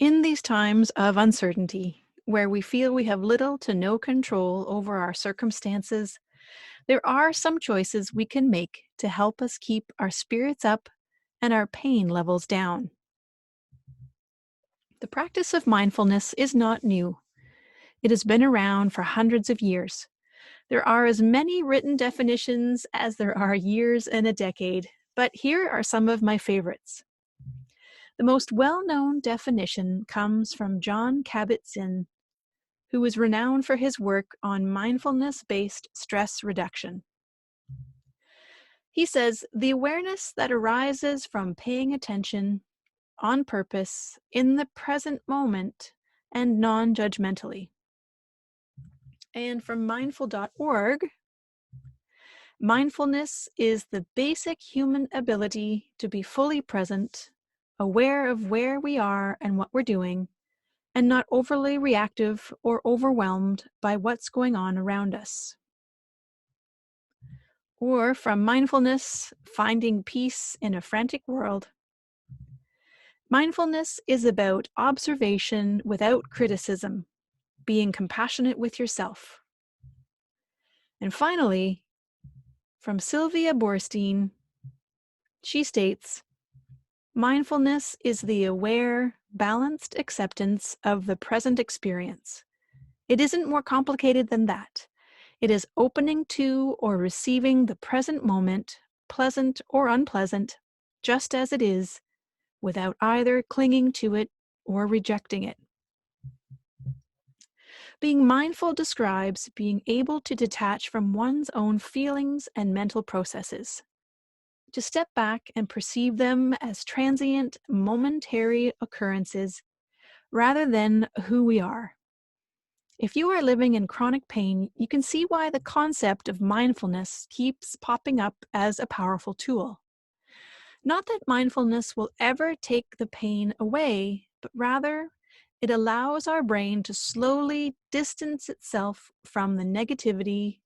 In these times of uncertainty, where we feel we have little to no control over our circumstances, there are some choices we can make to help us keep our spirits up and our pain levels down. The practice of mindfulness is not new. It has been around for hundreds of years. There are as many written definitions as there are years in a decade, but here are some of my favorites. The most well-known definition comes from John Kabat-Zinn, who is renowned for his work on mindfulness-based stress reduction. He says, the awareness that arises from paying attention on purpose in the present moment and non-judgmentally. And from mindful.org, mindfulness is the basic human ability to be fully present, aware of where we are and what we're doing, and not overly reactive or overwhelmed by what's going on around us. Or from mindfulness, finding peace in a frantic world. Mindfulness is about observation without criticism, being compassionate with yourself. And finally, from Sylvia Boorstein, she states, mindfulness is the aware, balanced acceptance of the present experience. It isn't more complicated than that. It is opening to or receiving the present moment, pleasant or unpleasant, just as it is, without either clinging to it or rejecting it. Being mindful describes being able to detach from one's own feelings and mental processes, to step back and perceive them as transient, momentary occurrences rather than who we are. If you are living in chronic pain, you can see why the concept of mindfulness keeps popping up as a powerful tool. Not that mindfulness will ever take the pain away, but rather it allows our brain to slowly distance itself from the negativity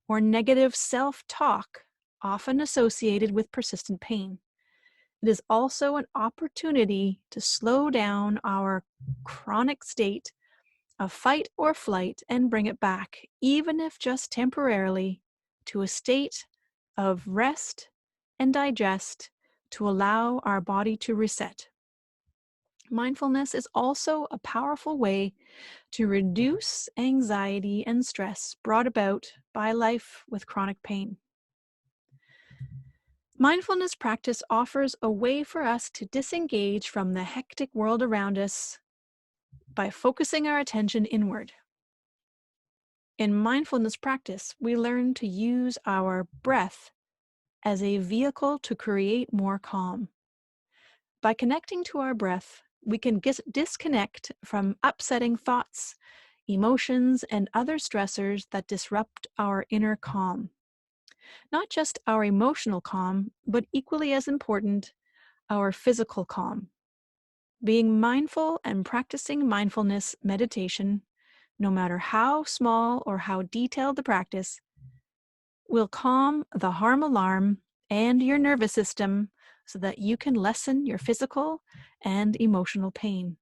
or negative self-talk often associated with persistent pain. It is also an opportunity to slow down our chronic state of fight or flight and bring it back, even if just temporarily, to a state of rest and digest to allow our body to reset. Mindfulness is also a powerful way to reduce anxiety and stress brought about by life with chronic pain. Mindfulness practice offers a way for us to disengage from the hectic world around us by focusing our attention inward. In mindfulness practice, we learn to use our breath as a vehicle to create more calm. By connecting to our breath, we can disconnect from upsetting thoughts, emotions, and other stressors that disrupt our inner calm. Not just our emotional calm, but equally as important, our physical calm. Being mindful and practicing mindfulness meditation, no matter how small or how detailed the practice, will calm the harm alarm and your nervous system so that you can lessen your physical and emotional pain.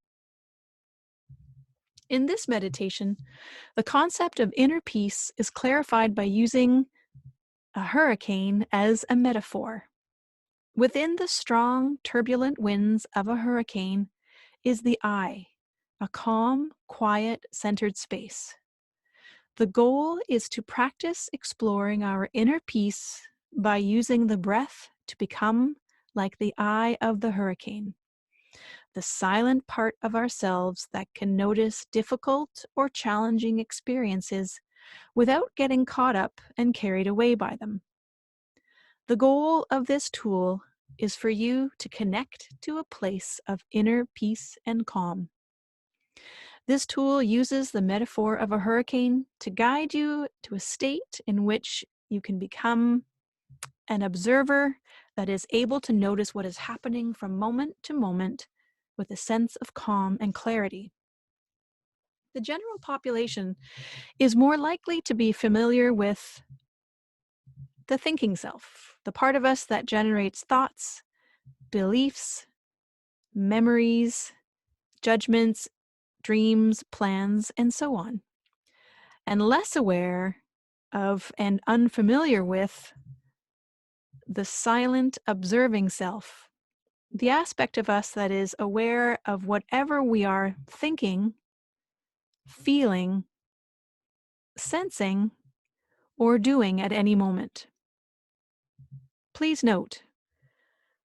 In this meditation, the concept of inner peace is clarified by using a hurricane as a metaphor. Within the strong, turbulent winds of a hurricane is the I, a calm, quiet, centered space. The goal is to practice exploring our inner peace by using the breath to become like the eye of the hurricane, the silent part of ourselves that can notice difficult or challenging experiences without getting caught up and carried away by them. The goal of this tool is for you to connect to a place of inner peace and calm. This tool uses the metaphor of a hurricane to guide you to a state in which you can become an observer that is able to notice what is happening from moment to moment with a sense of calm and clarity. The general population is more likely to be familiar with the thinking self, the part of us that generates thoughts, beliefs, memories, judgments, dreams, plans, and so on, and less aware of and unfamiliar with the silent, observing self, the aspect of us that is aware of whatever we are thinking, feeling, sensing, or doing at any moment. Please note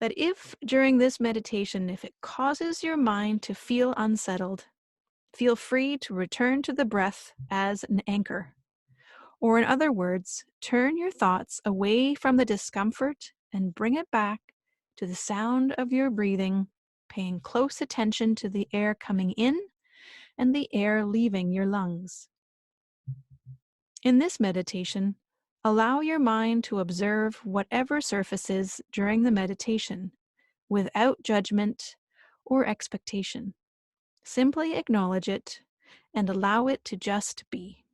that if during this meditation, if it causes your mind to feel unsettled, feel free to return to the breath as an anchor. Or in other words, turn your thoughts away from the discomfort and bring it back to the sound of your breathing, paying close attention to the air coming in and the air leaving your lungs. In this meditation, allow your mind to observe whatever surfaces during the meditation without judgment or expectation. Simply acknowledge it and allow it to just be.